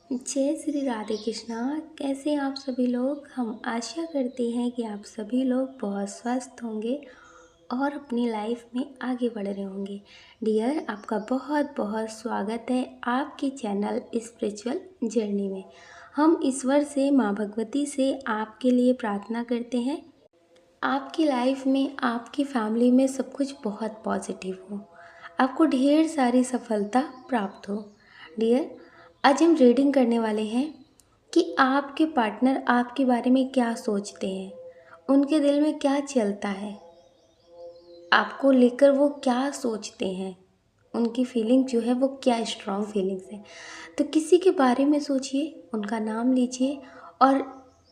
जय श्री राधे कृष्णा। कैसे हैं आप सभी लोग। हम आशा करते हैं कि आप सभी लोग बहुत स्वस्थ होंगे और अपनी लाइफ में आगे बढ़ रहे होंगे। डियर, आपका बहुत बहुत स्वागत है आपके चैनल स्पिरिचुअल जर्नी में। हम ईश्वर से, माँ भगवती से आपके लिए प्रार्थना करते हैं आपकी लाइफ में, आपकी फैमिली में सब कुछ बहुत पॉजिटिव हो, आपको ढेर सारी सफलता प्राप्त हो। डियर, आज हम रीडिंग करने वाले हैं कि आपके पार्टनर आपके बारे में क्या सोचते हैं, उनके दिल में क्या चलता है, आपको लेकर वो क्या सोचते हैं, उनकी फीलिंग जो है वो क्या स्ट्रॉन्ग फीलिंग्स है। तो किसी के बारे में सोचिए, उनका नाम लीजिए और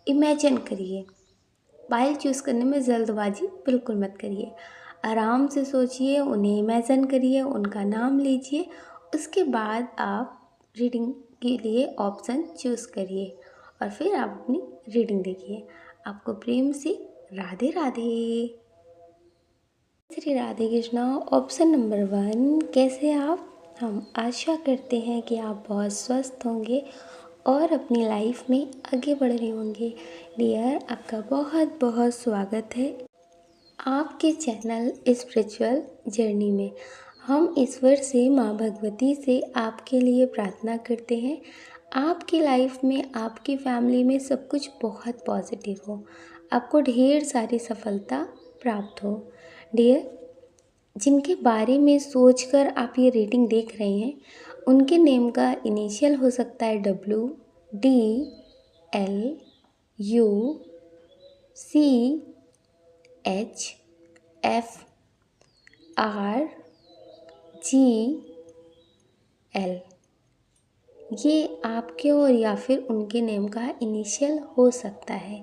इमेजिन करिए। फाइल चूज़ करने में जल्दबाजी बिल्कुल मत करिए। आराम से सोचिए, उन्हें इमेजिन करिए, उनका नाम लीजिए। उसके बाद आप रीडिंग के लिए ऑप्शन चूज़ करिए और फिर आप अपनी रीडिंग देखिए। आपको प्रेम से राधे राधे। श्री राधे कृष्णा। ऑप्शन नंबर 1, कैसे आप। हम आशा करते हैं कि आप बहुत स्वस्थ होंगे और अपनी लाइफ में आगे बढ़ रहे होंगे। डियर, आपका बहुत बहुत स्वागत है आपके चैनल स्पिरिचुअल जर्नी में। हम ईश्वर से, माँ भगवती से आपके लिए प्रार्थना करते हैं आपकी लाइफ में, आपकी फैमिली में सब कुछ बहुत पॉजिटिव हो, आपको ढेर सारी सफलता प्राप्त हो। डियर, जिनके बारे में सोचकर आप ये रीडिंग देख रहे हैं, उनके नेम का इनिशियल हो सकता है WDLUCHFRGL। ये आपके और या फिर उनके नेम का इनिशियल हो सकता है।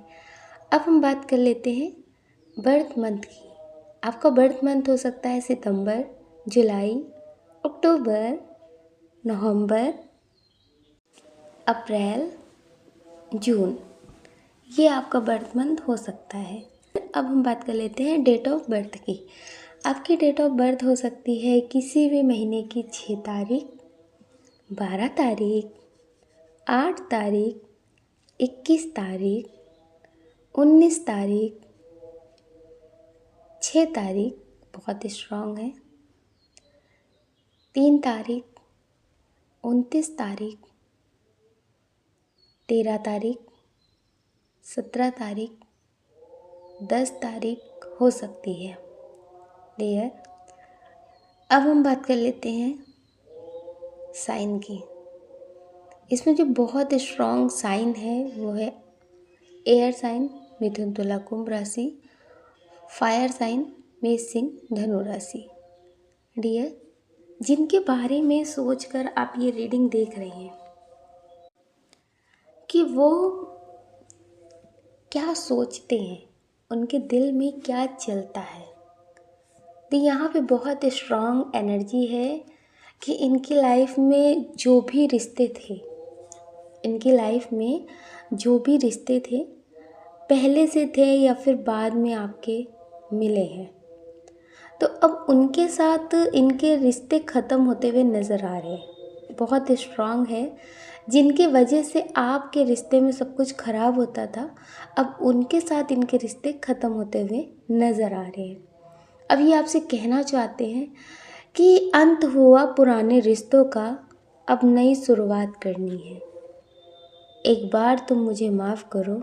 अब हम बात कर लेते हैं बर्थ मंथ की। आपका बर्थ मंथ हो सकता है सितंबर, जुलाई, अक्टूबर, नवंबर, अप्रैल, जून। ये आपका बर्थ मंथ हो सकता है। अब हम बात कर लेते हैं डेट ऑफ बर्थ की। आपकी डेट ऑफ बर्थ हो सकती है किसी भी महीने की 6 तारीख, 12 तारीख, 8 तारीख, 21 तारीख, 19 तारीख, 6 तारीख बहुत स्ट्रॉन्ग है, 3 तारीख, 29 तारीख, 13 तारीख, 17 तारीख, 10 तारीख हो सकती है। डियर, अब हम बात कर लेते हैं साइन की। इसमें जो बहुत स्ट्रॉन्ग साइन है वो है एयर साइन मिथुन तुला कुंभ राशि, फायर साइन मेष सिंह धनु राशि। डियर, जिनके बारे में सोचकर आप ये रीडिंग देख रहे हैं कि वो क्या सोचते हैं, उनके दिल में क्या चलता है, तो यहाँ पे बहुत स्ट्रॉन्ग एनर्जी है कि इनकी लाइफ में जो भी रिश्ते थे, इनकी लाइफ में जो भी रिश्ते थे, पहले से थे या फिर बाद में आपके मिले हैं, तो अब उनके साथ इनके रिश्ते ख़त्म होते हुए नज़र आ रहे हैं। बहुत स्ट्रॉन्ग है, जिनकी वजह से आपके रिश्ते में सब कुछ खराब होता था, अब उनके साथ इनके रिश्ते ख़त्म होते हुए नज़र आ रहे हैं। अब ये आपसे कहना चाहते हैं कि अंत हुआ पुराने रिश्तों का, अब नई शुरुआत करनी है। एक बार तुम मुझे माफ़ करो,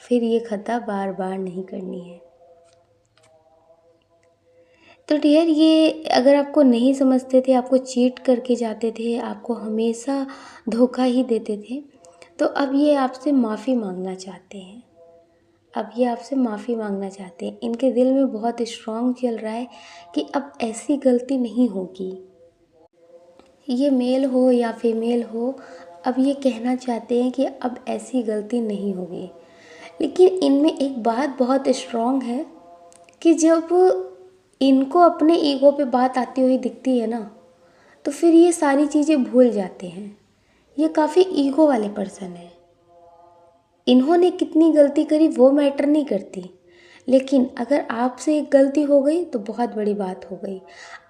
फिर ये खता बार बार नहीं करनी है। तो डियर, ये अगर आपको नहीं समझते थे, आपको चीट करके जाते थे, आपको हमेशा धोखा ही देते थे, तो अब ये आपसे माफ़ी मांगना चाहते हैं। अब ये आपसे माफ़ी मांगना चाहते हैं। इनके दिल में बहुत स्ट्रॉन्ग चल रहा है कि अब ऐसी गलती नहीं होगी। ये मेल हो या फीमेल हो, अब ये कहना चाहते हैं कि अब ऐसी गलती नहीं होगी। लेकिन इनमें एक बात बहुत स्ट्रॉन्ग है कि जब इनको अपने ईगो पे बात आती हुई दिखती है ना, तो फिर ये सारी चीज़ें भूल जाते हैं। ये काफ़ी ईगो वाले पर्सन है। इन्होंने कितनी गलती करी वो मैटर नहीं करती, लेकिन अगर आपसे एक गलती हो गई तो बहुत बड़ी बात हो गई।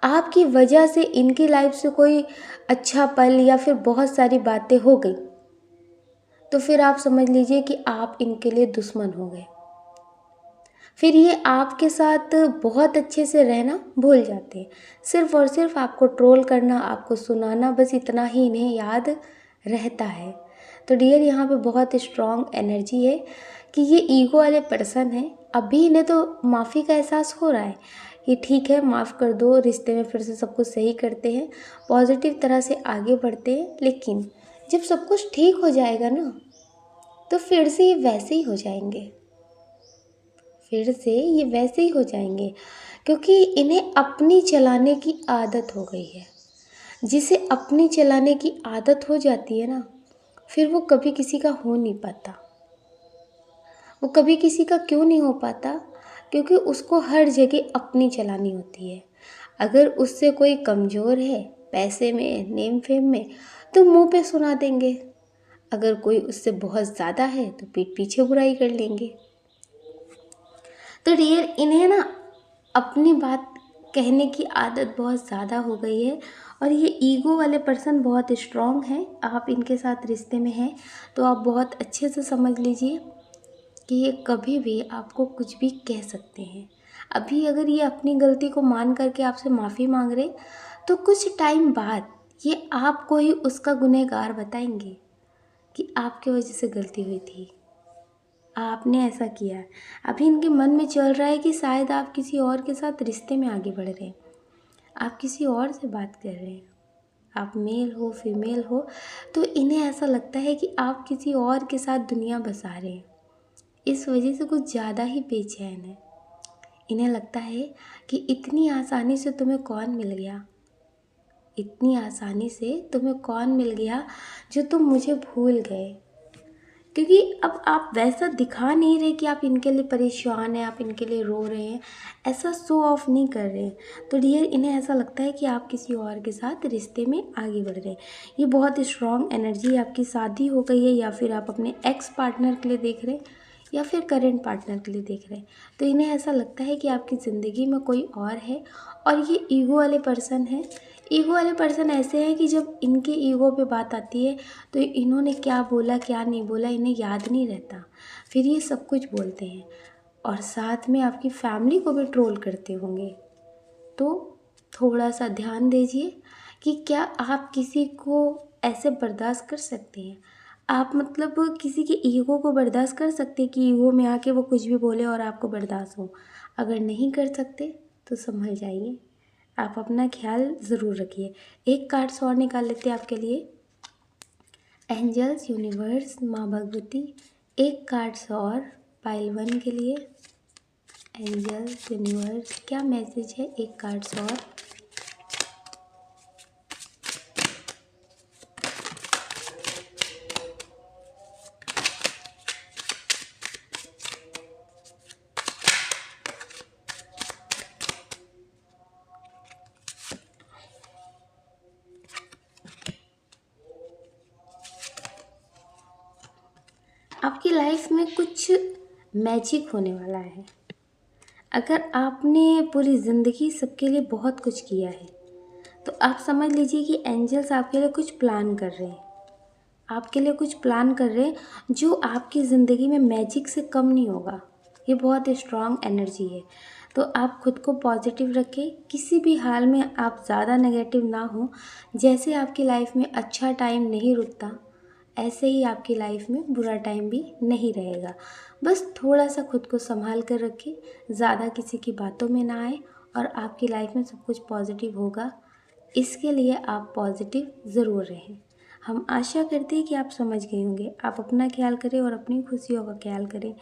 आपकी वजह से इनकी लाइफ से कोई अच्छा पल या फिर बहुत सारी बातें हो गई, तो फिर आप समझ लीजिए कि आप इनके लिए दुश्मन हो गए। फिर ये आपके साथ बहुत अच्छे से रहना भूल जाते हैं। सिर्फ़ और सिर्फ़ आपको ट्रोल करना, आपको सुनाना, बस इतना ही इन्हें याद रहता है। तो डियर, यहाँ पे बहुत स्ट्रॉन्ग एनर्जी है कि ये ईगो वाले पर्सन हैं। अभी इन्हें तो माफ़ी का एहसास हो रहा है कि ठीक है, माफ़ कर दो, रिश्ते में फिर से सब कुछ सही करते हैं, पॉजिटिव तरह से आगे बढ़ते हैं। लेकिन जब सब कुछ ठीक हो जाएगा ना, तो फिर से ये वैसे ही हो जाएंगे। फिर से ये वैसे ही हो जाएंगे, क्योंकि इन्हें अपनी चलाने की आदत हो गई है। जिसे अपनी चलाने की आदत हो जाती है ना, फिर वो कभी किसी का हो नहीं पाता। वो कभी किसी का क्यों नहीं हो पाता? क्योंकि उसको हर जगह अपनी चलानी होती है। अगर उससे कोई कमज़ोर है, पैसे में, नेम फेम में, तो मुंह पे सुना देंगे। अगर कोई उससे बहुत ज़्यादा है तो पीठ पीछे बुराई कर लेंगे। तो डियर, इन्हें ना अपनी बात कहने की आदत बहुत ज़्यादा हो गई है, और ये ईगो वाले पर्सन बहुत स्ट्रॉन्ग हैं। आप इनके साथ रिश्ते में हैं तो आप बहुत अच्छे से समझ लीजिए कि ये कभी भी आपको कुछ भी कह सकते हैं। अभी अगर ये अपनी गलती को मान करके आपसे माफ़ी मांग रहे, तो कुछ टाइम बाद ये आपको ही उसका गुनहगार बताएंगे कि आपके वजह से गलती हुई थी, आपने ऐसा किया है। अभी इनके मन में चल रहा है कि शायद आप किसी और के साथ रिश्ते में आगे बढ़ रहे हैं, आप किसी और से बात कर रहे हैं, आप मेल हो फीमेल हो, तो इन्हें ऐसा लगता है कि आप किसी और के साथ दुनिया बसा रहे हैं। इस वजह से कुछ ज़्यादा ही बेचैन है। इन्हें लगता है कि इतनी आसानी से तुम्हें कौन मिल गया, इतनी आसानी से तुम्हें कौन मिल गया जो तुम मुझे भूल गए। क्योंकि अब आप वैसा दिखा नहीं रहे कि आप इनके लिए परेशान हैं, आप इनके लिए रो रहे हैं, ऐसा शो ऑफ नहीं कर रहे हैं। तो डियर, इन्हें ऐसा लगता है कि आप किसी और के साथ रिश्ते में आगे बढ़ रहे हैं। ये बहुत स्ट्रॉन्ग एनर्जी, आपकी शादी हो गई है या फिर आप अपने एक्स पार्टनर के लिए देख रहे हैं या फिर करेंट पार्टनर के लिए देख रहे हैं। तो इन्हें ऐसा लगता है कि आपकी ज़िंदगी में कोई और है, और ये ईगो वाले पर्सन हैं। ईगो वाले पर्सन ऐसे हैं कि जब इनके ईगो पे बात आती है तो इन्होंने क्या बोला क्या नहीं बोला इन्हें याद नहीं रहता, फिर ये सब कुछ बोलते हैं, और साथ में आपकी फैमिली को भी ट्रोल करते होंगे। तो थोड़ा सा ध्यान दीजिए कि क्या आप किसी को ऐसे बर्दाश्त कर सकते हैं? आप मतलब किसी के ईगो को बर्दाश्त कर सकते हैं कि ईगो में आके वो कुछ भी बोले और आपको बर्दाश्त हो? अगर नहीं कर सकते तो संभल जाइए, आप अपना ख्याल ज़रूर रखिए। एक कार्ड्स और निकाल लेते हैं आपके लिए, एंजल्स, यूनिवर्स, माँ भगवती। एक कार्ड्स और पाइल 1 के लिए, एंजल्स, यूनिवर्स, क्या मैसेज है एक कार्ड्स और। आपकी लाइफ में कुछ मैजिक होने वाला है। अगर आपने पूरी ज़िंदगी सबके लिए बहुत कुछ किया है, तो आप समझ लीजिए कि एंजल्स आपके लिए कुछ प्लान कर रहे हैं, आपके लिए कुछ प्लान कर रहे हैं जो आपकी ज़िंदगी में मैजिक से कम नहीं होगा। ये बहुत स्ट्रॉन्ग एनर्जी है। तो आप खुद को पॉजिटिव रखें, किसी भी हाल में आप ज़्यादा नेगेटिव ना हो। जैसे आपकी लाइफ में अच्छा टाइम नहीं रुकता, ऐसे ही आपकी लाइफ में बुरा टाइम भी नहीं रहेगा। बस थोड़ा सा खुद को संभाल कर रखें, ज़्यादा किसी की बातों में ना आए, और आपकी लाइफ में सब कुछ पॉजिटिव होगा। इसके लिए आप पॉजिटिव ज़रूर रहें। हम आशा करते हैं कि आप समझ गए होंगे। आप अपना ख्याल करें और अपनी खुशियों का ख्याल करें।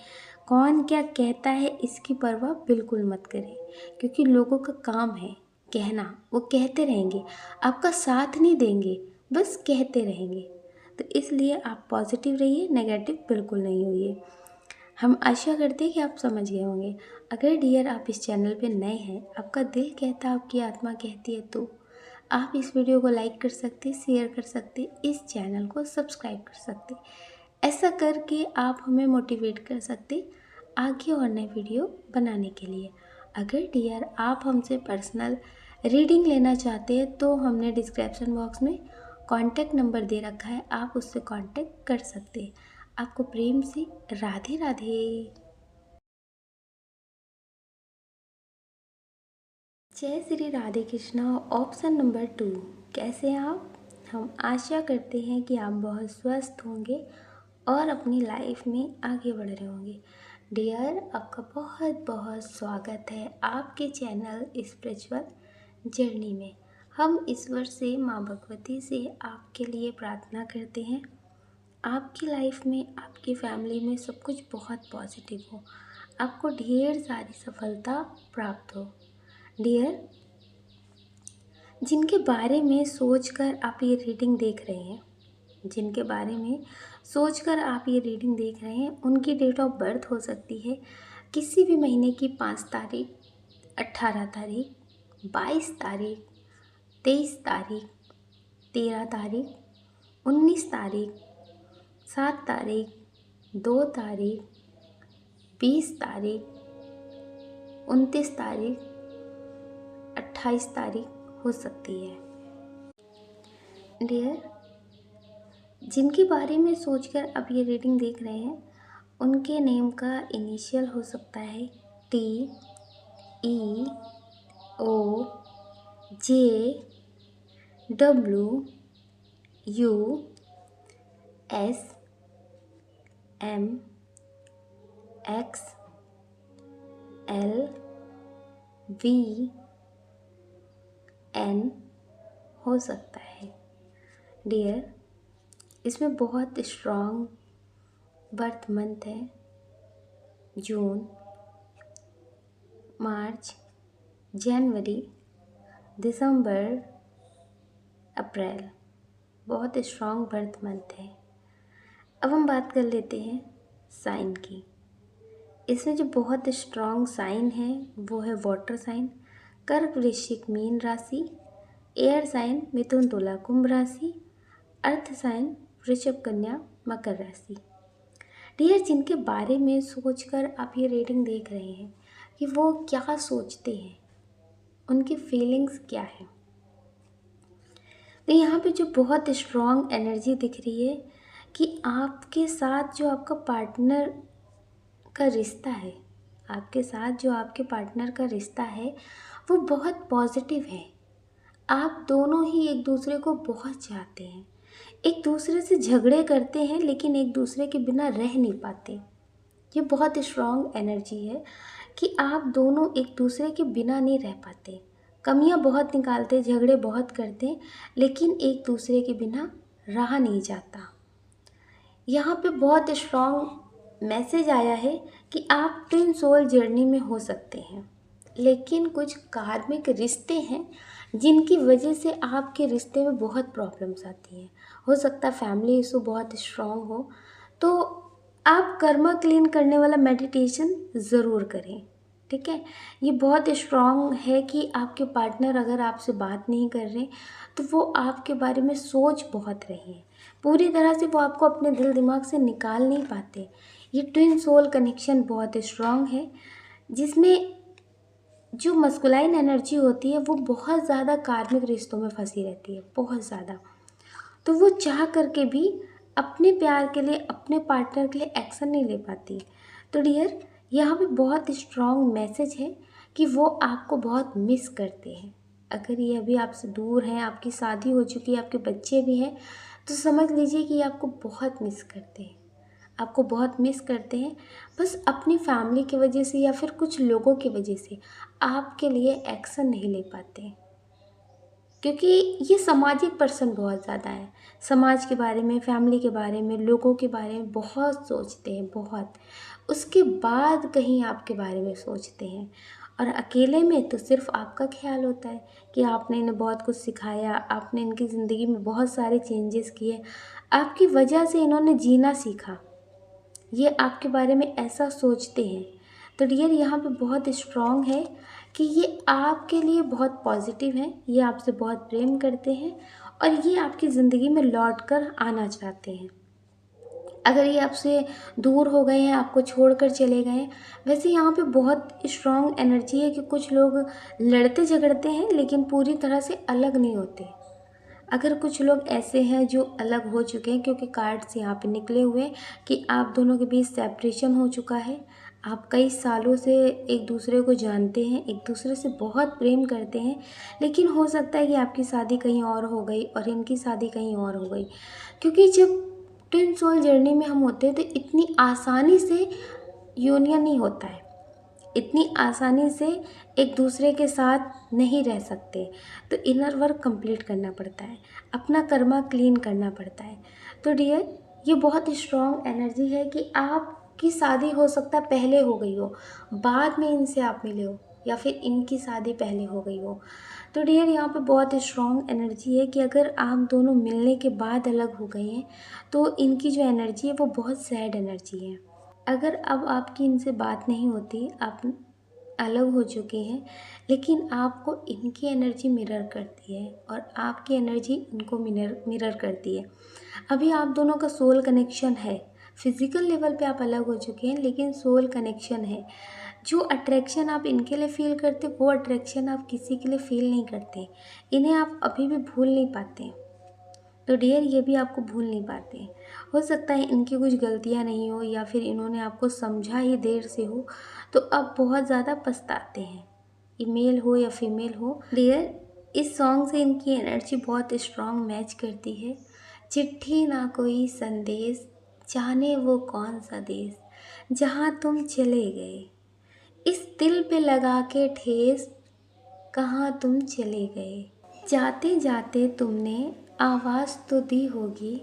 कौन क्या कहता है इसकी परवाह बिल्कुल मत करें, क्योंकि लोगों का काम है कहना, वो कहते रहेंगे, आपका साथ नहीं देंगे, बस कहते रहेंगे। तो इसलिए आप पॉजिटिव रहिए, नेगेटिव बिल्कुल नहीं होइए। हम आशा करते हैं कि आप समझ गए होंगे। अगर डियर आप इस चैनल पे नए हैं, आपका दिल कहता है, आपकी आत्मा कहती है, तो आप इस वीडियो को लाइक कर सकते, शेयर कर सकते, इस चैनल को सब्सक्राइब कर सकते। ऐसा करके आप हमें मोटिवेट कर सकते आगे और नए वीडियो बनाने के लिए। अगर डियर आप हमसे पर्सनल रीडिंग लेना चाहते हैं तो हमने डिस्क्रिप्शन बॉक्स में कॉन्टैक्ट नंबर दे रखा है, आप उससे कॉन्टैक्ट कर सकते हैं। आपको प्रेम से राधे राधे। जय श्री राधे कृष्णा। ऑप्शन नंबर 2, कैसे हैं आप? हम आशा करते हैं कि आप बहुत स्वस्थ होंगे और अपनी लाइफ में आगे बढ़ रहे होंगे। डियर, आपका बहुत बहुत स्वागत है आपके चैनल स्पिरिचुअल जर्नी में। हम ईश्वर से, माँ भगवती से आपके लिए प्रार्थना करते हैं आपकी लाइफ में, आपकी फैमिली में सब कुछ बहुत पॉजिटिव हो, आपको ढेर सारी सफलता प्राप्त हो। डियर, जिनके बारे में सोचकर आप ये रीडिंग देख रहे हैं, जिनके बारे में सोचकर आप ये रीडिंग देख रहे हैं, उनकी डेट ऑफ बर्थ हो सकती है किसी भी महीने की 5 तारीख, 18 तारीख, 22 तारीख, 23 तारीख, 13 तारीख, 19 तारीख, 7 तारीख, 2 तारीख, 20 तारीख, 29 तारीख, 28 तारीख हो सकती है। डियर, जिनके बारे में सोचकर आप ये रीडिंग देख रहे हैं, उनके नेम का इनिशियल हो सकता है T, E, O, J, W, U, S, M, X, L, V, N हो सकता है। डियर, इसमें बहुत स्ट्रॉन्ग बर्थ मंथ है जून, मार्च, जनवरी, दिसंबर, अप्रैल। बहुत स्ट्रॉन्ग बर्थ मंथ है। अब हम बात कर लेते हैं साइन की। इसमें जो बहुत स्ट्रॉन्ग साइन है वो है वाटर साइन, कर्क वृश्चिक मीन राशि, एयर साइन मिथुन तुला कुंभ राशि, अर्थ साइन वृषभ कन्या मकर राशि। डियर, जिनके बारे में सोचकर आप ये रीडिंग देख रहे हैं कि वो क्या सोचते हैं, उनकी फीलिंग्स क्या है, तो यहाँ पे जो बहुत स्ट्रॉन्ग एनर्जी दिख रही है कि आपके साथ जो आपका पार्टनर का रिश्ता है, आपके साथ जो आपके पार्टनर का रिश्ता है वो बहुत पॉजिटिव है। आप दोनों ही एक दूसरे को बहुत चाहते हैं, एक दूसरे से झगड़े करते हैं लेकिन एक दूसरे के बिना रह नहीं पाते। ये बहुत स्ट्रॉन्ग एनर्जी है कि आप दोनों एक दूसरे के बिना नहीं रह पाते, कमियां बहुत निकालते, झगड़े बहुत करते, लेकिन एक दूसरे के बिना रहा नहीं जाता। यहाँ पे बहुत स्ट्रॉन्ग मैसेज आया है कि आप ट्विन सोल जर्नी में हो सकते हैं, लेकिन कुछ कार्मिक रिश्ते हैं जिनकी वजह से आपके रिश्ते में बहुत प्रॉब्लम्स आती हैं। हो सकता है फैमिली इशू बहुत स्ट्रॉन्ग हो, तो आप कर्मा क्लीन करने वाला मेडिटेशन ज़रूर करें। ठीक है, ये बहुत स्ट्रॉन्ग है कि आपके पार्टनर अगर आपसे बात नहीं कर रहे तो वो आपके बारे में सोच बहुत रहे हैं, पूरी तरह से वो आपको अपने दिल दिमाग से निकाल नहीं पाते। ये ट्विन सोल कनेक्शन बहुत स्ट्रॉन्ग है, जिसमें जो मस्कुलाइन एनर्जी होती है वो बहुत ज़्यादा कार्मिक रिश्तों में फंसी रहती है, बहुत ज़्यादा। तो वो चाह करके भी अपने प्यार के लिए, अपने पार्टनर के लिए एक्शन नहीं ले पाती। तो डियर, यहाँ पे बहुत स्ट्रॉन्ग मैसेज है कि वो आपको बहुत मिस करते हैं। अगर ये अभी आपसे दूर हैं, आपकी शादी हो चुकी है, आपके बच्चे भी हैं, तो समझ लीजिए कि ये आपको बहुत मिस करते हैं, आपको बहुत मिस करते हैं। बस अपनी फैमिली की वजह से या फिर कुछ लोगों की वजह से आपके लिए एक्शन नहीं ले पाते, क्योंकि ये सामाजिक पर्सन बहुत ज़्यादा है। समाज के बारे में, फैमिली के बारे में, लोगों के बारे में बहुत सोचते हैं, बहुत। उसके बाद कहीं आपके बारे में सोचते हैं, और अकेले में तो सिर्फ आपका ख्याल होता है कि आपने इन्हें बहुत कुछ सिखाया, आपने इनकी ज़िंदगी में बहुत सारे चेंजेस किए, आपकी वजह से इन्होंने जीना सीखा, ये आपके बारे में ऐसा सोचते हैं। तो डियर, यहाँ पे बहुत स्ट्रॉन्ग है कि ये आपके लिए बहुत पॉजिटिव हैं, ये आपसे बहुत प्रेम करते हैं और ये आपकी ज़िंदगी में लौट कर आना चाहते हैं। अगर ये आपसे दूर हो गए हैं, आपको छोड़कर चले गए हैं। वैसे यहाँ पे बहुत स्ट्रॉन्ग एनर्जी है कि कुछ लोग लड़ते झगड़ते हैं लेकिन पूरी तरह से अलग नहीं होते। अगर कुछ लोग ऐसे हैं जो अलग हो चुके हैं, क्योंकि कार्ड्स यहाँ पे निकले हुए हैं कि आप दोनों के बीच सेपरेशन हो चुका है। आप कई सालों से एक दूसरे को जानते हैं, एक दूसरे से बहुत प्रेम करते हैं, लेकिन हो सकता है कि आपकी शादी कहीं और हो गई और इनकी शादी कहीं और हो गई। क्योंकि जब ट्विन सोल जर्नी में हम होते हैं तो इतनी आसानी से यूनियन नहीं होता है, इतनी आसानी से एक दूसरे के साथ नहीं रह सकते। तो इनर वर्क कंप्लीट करना पड़ता है, अपना कर्मा क्लीन करना पड़ता है। तो डियर, ये बहुत स्ट्रॉन्ग एनर्जी है कि आपकी शादी हो सकता है पहले हो गई हो, बाद में इनसे आप मिले हो, या फिर इनकी शादी पहले हो गई हो। तो डियर, यहाँ पे बहुत स्ट्रॉन्ग एनर्जी है कि अगर आप दोनों मिलने के बाद अलग हो गए हैं तो इनकी जो एनर्जी है वो बहुत सैड एनर्जी है। अगर अब आपकी इनसे बात नहीं होती, आप अलग हो चुके हैं, लेकिन आपको इनकी एनर्जी मिरर करती है और आपकी एनर्जी इनको मिरर करती है। अभी आप दोनों का सोल कनेक्शन है। फिज़िकल लेवल पे आप अलग हो चुके हैं लेकिन सोल कनेक्शन है। जो अट्रैक्शन आप इनके लिए फ़ील करते, वो अट्रैक्शन आप किसी के लिए फ़ील नहीं करते। इन्हें आप अभी भी भूल नहीं पाते। तो डियर, ये भी आपको भूल नहीं पाते। हो सकता है इनकी कुछ गलतियाँ नहीं हो, या फिर इन्होंने आपको समझा ही देर से हो, तो अब बहुत ज़्यादा पछताते हैं। ये मेल हो या फीमेल हो। डियर, इस सॉन्ग से इनकी एनर्जी बहुत स्ट्रॉन्ग मैच करती है। चिट्ठी ना कोई संदेश, जाने वो कौन सा देश, जहाँ तुम चले गए, इस दिल पे लगा के ठेस, कहाँ तुम चले गए। जाते जाते तुमने आवाज़ तो दी होगी,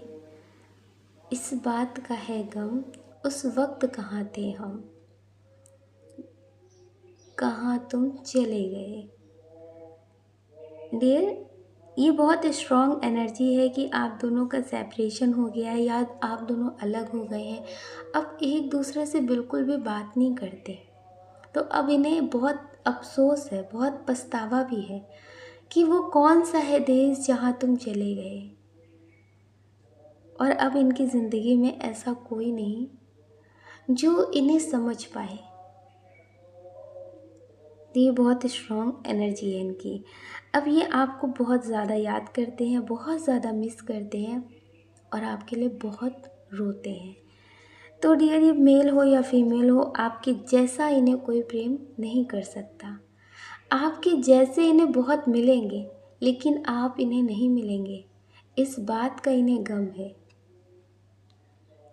इस बात का है गम, उस वक्त कहाँ थे हम, कहाँ तुम चले गए। डियर, ये बहुत स्ट्रॉन्ग एनर्जी है कि आप दोनों का सेपरेशन हो गया है या आप दोनों अलग हो गए हैं। अब एक दूसरे से बिल्कुल भी बात नहीं करते। तो अब इन्हें बहुत अफसोस है, बहुत पछतावा भी है कि वो कौन सा है देश जहाँ तुम चले गए। और अब इनकी ज़िंदगी में ऐसा कोई नहीं जो इन्हें समझ पाए। तो ये बहुत स्ट्रॉन्ग एनर्जी है इनकी। अब ये आपको बहुत ज़्यादा याद करते हैं, बहुत ज़्यादा मिस करते हैं और आपके लिए बहुत रोते हैं। तो डियर, ये मेल हो या फीमेल हो, आपके जैसा इन्हें कोई प्रेम नहीं कर सकता। आपके जैसे इन्हें बहुत मिलेंगे लेकिन आप इन्हें नहीं मिलेंगे, इस बात का इन्हें गम है।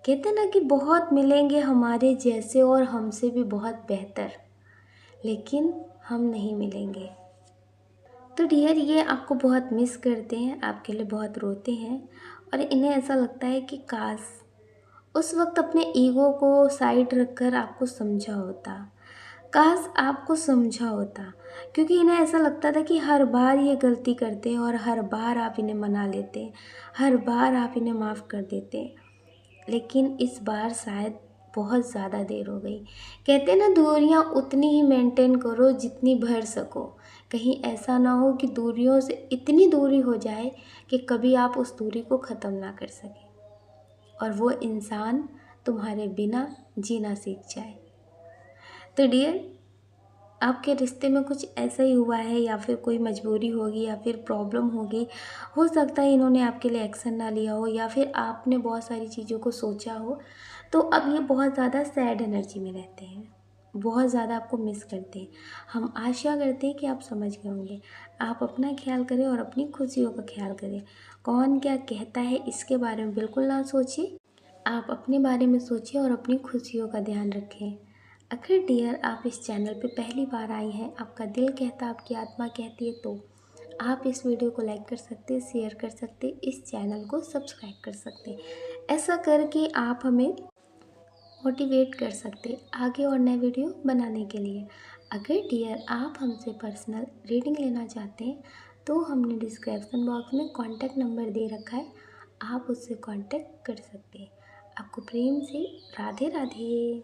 कहते ना कि बहुत मिलेंगे हमारे जैसे और हमसे भी बहुत बेहतर, लेकिन हम नहीं मिलेंगे। तो डियर, ये आपको बहुत मिस करते हैं, आपके लिए बहुत रोते हैं और इन्हें ऐसा लगता है कि काश उस वक्त अपने ईगो को साइड रखकर आपको समझा होता, काश आपको समझा होता। क्योंकि इन्हें ऐसा लगता था कि हर बार ये गलती करते हैं और हर बार आप इन्हें मना लेते, हर बार आप इन्हें माफ़ कर देते, लेकिन इस बार शायद बहुत ज़्यादा देर हो गई। कहते हैं ना, दूरियां उतनी ही मेंटेन करो जितनी भर सको। कहीं ऐसा ना हो कि दूरियों से इतनी दूरी हो जाए कि कभी आप उस दूरी को ख़त्म ना कर सकें और वो इंसान तुम्हारे बिना जीना सीख जाए। तो डियर, आपके रिश्ते में कुछ ऐसा ही हुआ है या फिर कोई मजबूरी होगी या फिर प्रॉब्लम होगी। हो सकता है इन्होंने आपके लिए एक्शन ना लिया हो या फिर आपने बहुत सारी चीज़ों को सोचा हो। तो अब ये बहुत ज़्यादा सैड एनर्जी में रहते हैं, बहुत ज़्यादा आपको मिस करते हैं। हम आशा करते हैं कि आप समझ गए होंगे। आप अपना ख्याल करें और अपनी खुशियों का ख्याल करें। कौन क्या कहता है इसके बारे में बिल्कुल ना सोचिए, आप अपने बारे में सोचिए और अपनी खुशियों का ध्यान रखें। अगर डियर, आप इस चैनल पे पहली बार आई हैं, आपका दिल कहता, आपकी आत्मा कहती है, तो आप इस वीडियो को लाइक कर सकते, शेयर कर सकते, इस चैनल को सब्सक्राइब कर सकते। ऐसा करके आप हमें मोटिवेट कर सकते आगे और नए वीडियो बनाने के लिए। अगर डियर, आप हमसे पर्सनल रीडिंग लेना चाहते हैं तो हमने डिस्क्रिप्शन बॉक्स में कॉन्टैक्ट नंबर दे रखा है, आप उससे कॉन्टैक्ट कर सकते हैं। आपको प्रेम से राधे राधे।